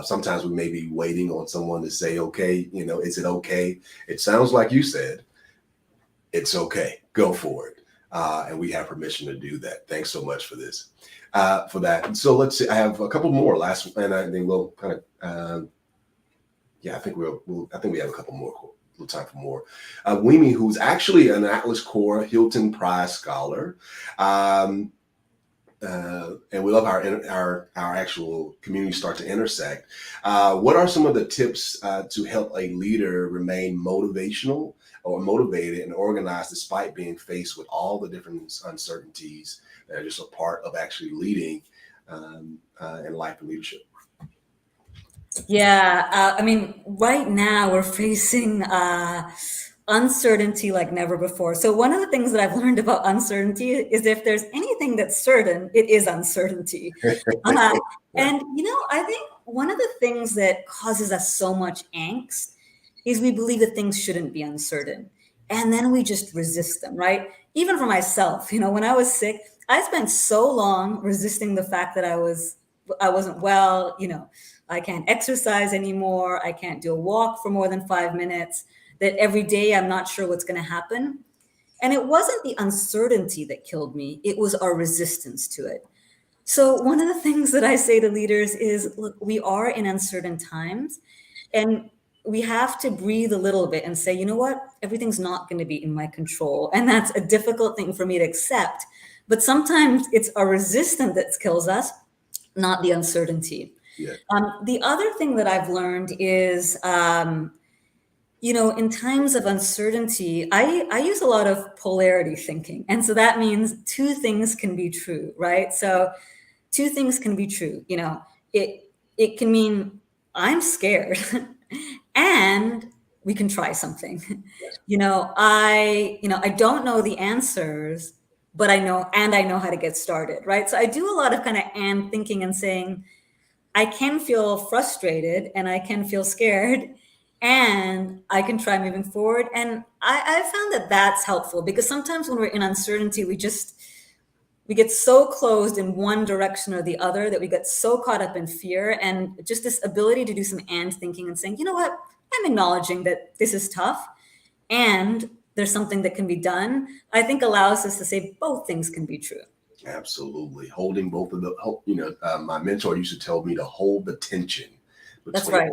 Sometimes we may be waiting on someone to say, okay, is it okay? It sounds like you said, it's okay, go for it. And we have permission to do that. Thanks so much for this, for that. So let's see, I have a couple more last, and I think we'll kind of, I think we have a couple more, a little time for more. Wimi, who's actually an Atlas Core Hilton Prize Scholar. And we love our actual community start to intersect. What are some of the tips to help a leader remain motivational or motivated and organized despite being faced with all the different uncertainties that are just a part of actually leading in life and leadership? Yeah, right now we're facing uncertainty like never before. So one of the things that I've learned about uncertainty is if there's anything that's certain, it is uncertainty. And I think one of the things that causes us so much angst is we believe that things shouldn't be uncertain. And then we just resist them, right? Even for myself, when I was sick, I spent so long resisting the fact that I wasn't well, I can't exercise anymore. I can't do a walk for more than 5 minutes, that every day I'm not sure what's going to happen. And it wasn't the uncertainty that killed me. It was our resistance to it. So one of the things that I say to leaders is, look, we are in uncertain times, and we have to breathe a little bit and say, you know what, everything's not going to be in my control. And that's a difficult thing for me to accept. But sometimes it's our resistance that kills us, not the uncertainty. Yeah. The other thing that I've learned is, in times of uncertainty, I use a lot of polarity thinking. And so that means two things can be true, right? So two things can be true. It can mean I'm scared and we can try something. I don't know the answers, but I know how to get started, right? So I do a lot of kind of and thinking and saying, I can feel frustrated and I can feel scared and I can try moving forward. And I found that that's helpful, because sometimes when we're in uncertainty, we get so closed in one direction or the other that we get so caught up in fear. And just this ability to do some and thinking and saying, you know what, I'm acknowledging that this is tough. Mm-hmm. and there's something that can be done, I think allows us to say both things can be true. Absolutely. Holding both of the, my mentor used to tell me to hold the tension That's between, right.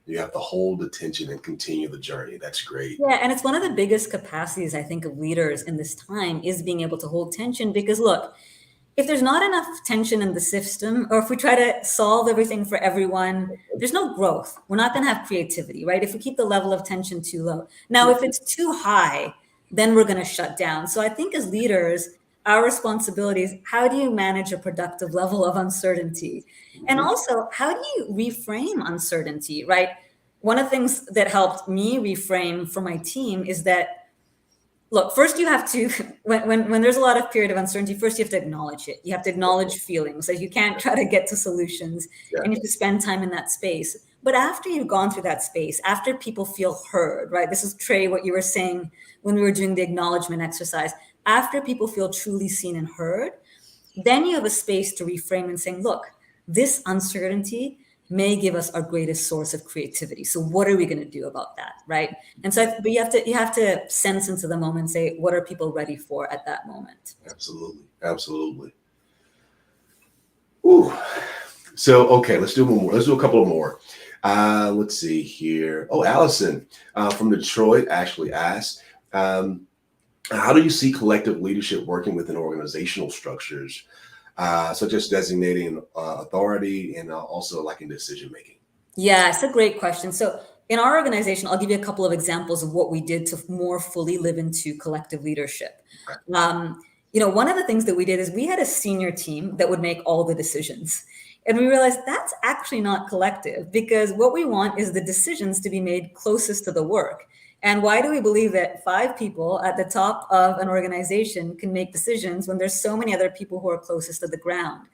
you have to hold the tension and continue the journey. That's great. Yeah, and it's one of the biggest capacities, I think, of leaders in this time is being able to hold tension. Because look, if there's not enough tension in the system, or if we try to solve everything for everyone, there's no growth. We're not going to have creativity, right? If we keep the level of tension too low. Now, if it's too high, then we're going to shut down. So I think as leaders, our responsibility is how do you manage a productive level of uncertainty? And Mhm. also, how do you reframe uncertainty, right? One of the things that helped me reframe for my team is that, look, first you have to, when there's a lot of period of uncertainty, first you have to acknowledge it. You have to acknowledge feelings. Like you can't try to get to solutions, Yeah. and you have to spend time in that space. But after you've gone through that space, after people feel heard, right? This is Trey, what you were saying when we were doing the acknowledgement exercise. After people feel truly seen and heard, then you have a space to reframe and saying, look, this uncertainty may give us our greatest source of creativity. So what are we going to do about that, right? And so, but you have to sense into the moment and say, what are people ready for at that moment? Absolutely. Absolutely. Ooh. So, okay, let's do one more. Let's do a couple of more. Let's see here. Oh, Allison from Detroit actually asked, how do you see collective leadership working within organizational structures, such as designating authority and also like in decision making? Yeah, it's a great question. So in our organization, I'll give you a couple of examples of what we did to more fully live into collective leadership. Okay. One of the things that we did is we had a senior team that would make all the decisions. And we realized that's actually not collective, because what we want is the decisions to be made closest to the work. And why do we believe that 5 people at the top of an organization can make decisions when there's so many other people who are closest to the ground?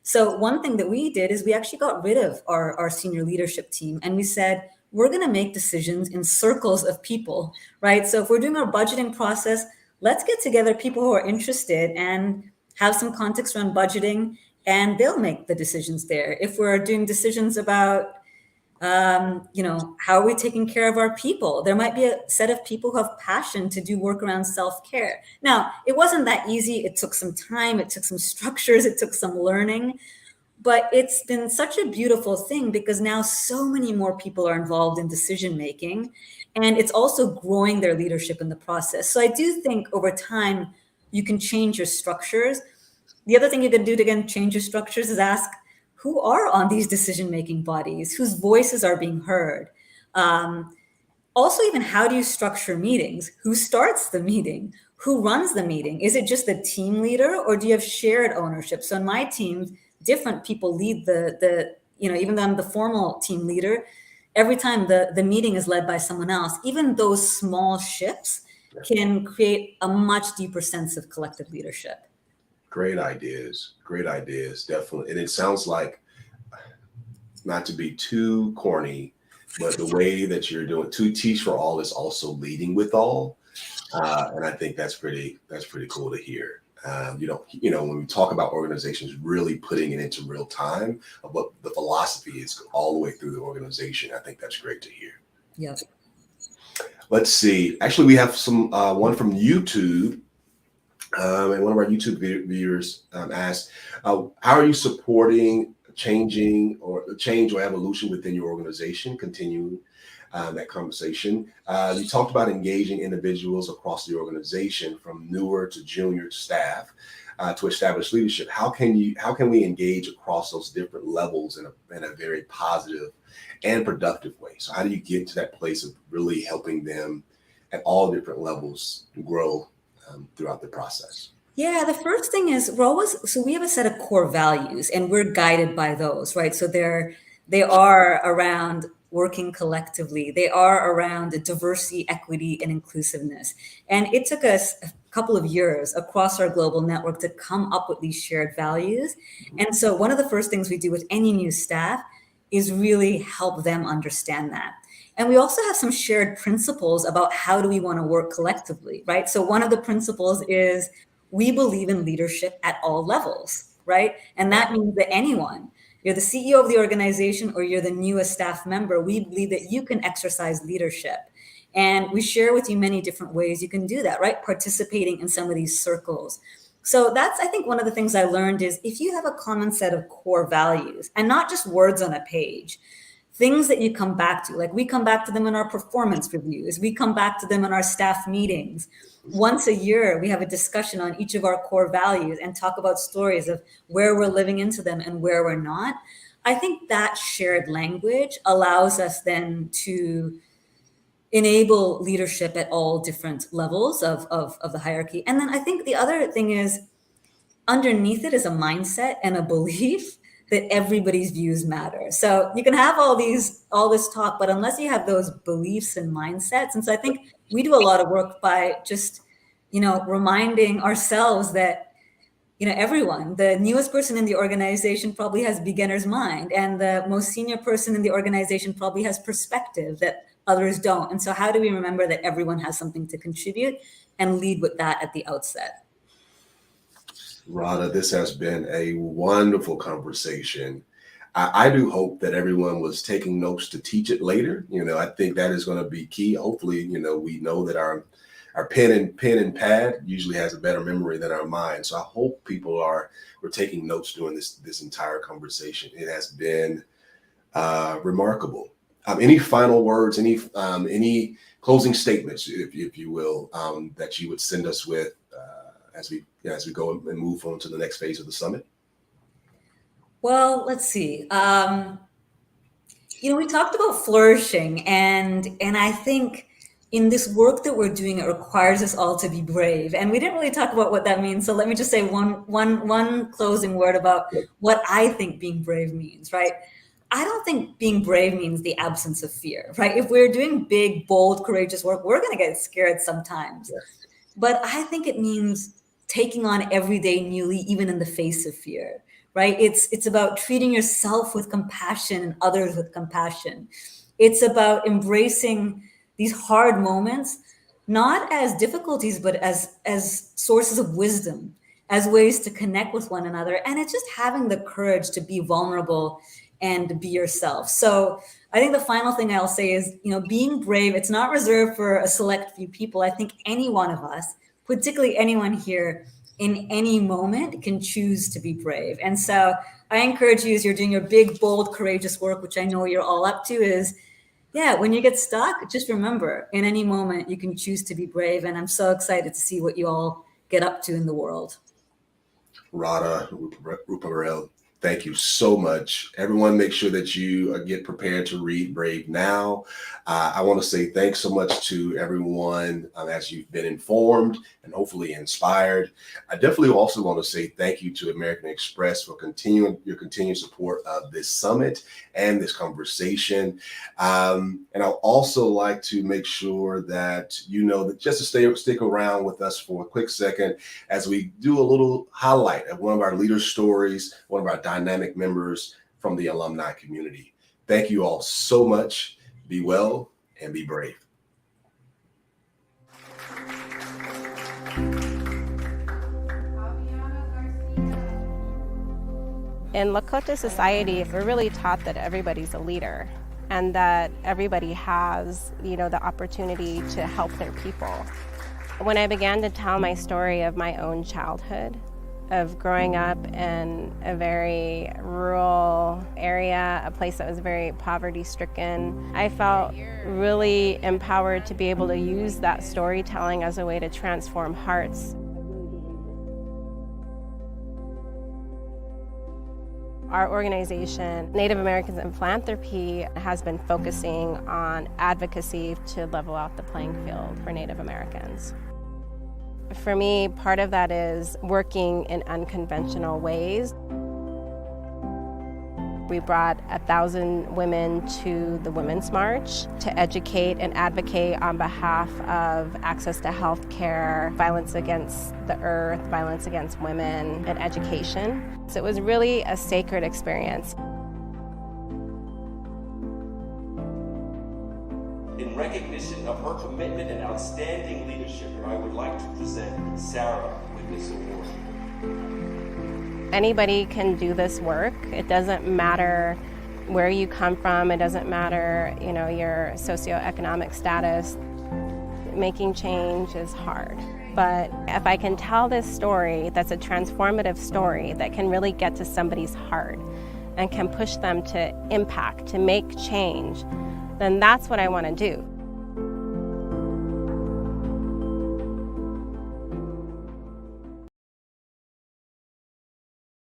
So one thing that we did is we actually got rid of our senior leadership team, and we said, we're going to make decisions in circles of people, right? So if we're doing our budgeting process, let's get together people who are interested and have some context around budgeting, and they'll make the decisions there. If we're doing decisions about how are we taking care of our people? There might be a set of people who have passion to do work around self-care. Now, it wasn't that easy. It took some time. It took some structures. It took some learning. But it's been such a beautiful thing because now so many more people are involved in decision making, and it's also growing their leadership in the process. So I do think over time, you can change your structures. The other thing you can do to, again, change your structures is ask who are on these decision-making bodies, whose voices are being heard. Also, even how do you structure meetings? Who starts the meeting? Who runs the meeting? Is it just the team leader, or do you have shared ownership? So in my team, different people lead even though I'm the formal team leader, every time the meeting is led by someone else. Even those small shifts can create a much deeper sense of collective leadership. Great ideas. Great ideas. Definitely. And it sounds like, not to be too corny, but the way that you're doing to teach for all is also leading with all. And I think that's pretty cool to hear. When we talk about organizations really putting it into real time of what the philosophy is all the way through the organization, I think that's great to hear. Yeah. Let's see. Actually, we have some one from YouTube. And one of our YouTube viewers asked, "How are you supporting change or evolution within your organization?" Continuing that conversation, you talked about engaging individuals across the organization, from newer to junior to staff, to establish leadership. How can we engage across those different levels in a very positive and productive way? So, how do you get to that place of really helping them at all different levels grow throughout the process? Yeah, the first thing is we have a set of core values and we're guided by those, right? So they are around working collectively. They are around diversity, equity, and inclusiveness. And it took us a couple of years across our global network to come up with these shared values. And so one of the first things we do with any new staff is really help them understand that. And we also have some shared principles about how do we want to work collectively, right? So one of the principles is we believe in leadership at all levels, right? And that means that anyone, you're the CEO of the organization or you're the newest staff member, we believe that you can exercise leadership. And we share with you many different ways you can do that, right? Participating in some of these circles. So that's, I think, one of the things I learned is if you have a common set of core values and not just words on a page, things that you come back to, like we come back to them in our performance reviews, we come back to them in our staff meetings. Once a year, we have a discussion on each of our core values and talk about stories of where we're living into them and where we're not. I think that shared language allows us then to enable leadership at all different levels of the hierarchy. And then I think the other thing is underneath it is a mindset and a belief that everybody's views matter. So you can have all this talk, but unless you have those beliefs and mindsets. And so I think we do a lot of work by just, reminding ourselves that, everyone, the newest person in the organization probably has beginner's mind, and the most senior person in the organization probably has perspective that others don't. And so how do we remember that everyone has something to contribute and lead with that at the outset? Radha, this has been a wonderful conversation. I do hope that everyone was taking notes to teach it later. I think that is going to be key. Hopefully, we know that our pen and pad usually has a better memory than our mind. So I hope people were taking notes during this entire conversation. It has been remarkable. Any final words? Any closing statements, if you will, that you would send us with as we go and move on to the next phase of the summit? Well, let's see. We talked about flourishing, and I think in this work that we're doing, it requires us all to be brave. And we didn't really talk about what that means. So let me just say one closing word about what I think being brave means, right? I don't think being brave means the absence of fear, right? If we're doing big, bold, courageous work, we're going to get scared sometimes. Yes. But I think it means taking on every day newly, even in the face of fear, right? It's about treating yourself with compassion and others with compassion. It's about embracing these hard moments, not as difficulties, but as sources of wisdom, as ways to connect with one another. And it's just having the courage to be vulnerable and to be yourself. So I think the final thing I'll say is, being brave, it's not reserved for a select few people. I think any one of us, particularly anyone here, in any moment can choose to be brave. And so I encourage you, as you're doing your big, bold, courageous work, which I know you're all up to, is, when you get stuck, just remember, in any moment, you can choose to be brave. And I'm so excited to see what you all get up to in the world. Radha Ruparell, thank you so much. Everyone, make sure that you get prepared to read Brave Now. I want to say thanks so much to everyone as you've been informed and hopefully inspired. I definitely also want to say thank you to American Express for your continued support of this summit and this conversation. And I'll also like to make sure that that just to stick around with us for a quick second as we do a little highlight of one of our leader stories, one of our dynamic members from the alumni community. Thank you all so much. Be well and be brave. In Lakota society, we're really taught that everybody's a leader and that everybody has, the opportunity to help their people. When I began to tell my story of my own childhood, of growing up in a very rural area, a place that was very poverty-stricken, I felt really empowered to be able to use that storytelling as a way to transform hearts. Our organization, Native Americans in Philanthropy, has been focusing on advocacy to level out the playing field for Native Americans. For me, part of that is working in unconventional ways. We brought 1,000 women to the Women's March to educate and advocate on behalf of access to health care, violence against the earth, violence against women, and education. So it was really a sacred experience. In recognition of her commitment and outstanding leadership, I would like to present Sarah with this award. Anybody can do this work. It doesn't matter where you come from. It doesn't matter, your socioeconomic status. making change is hard. But if I can tell this story that's a transformative story that can really get to somebody's heart and can push them to impact, to make change, then that's what I want to do.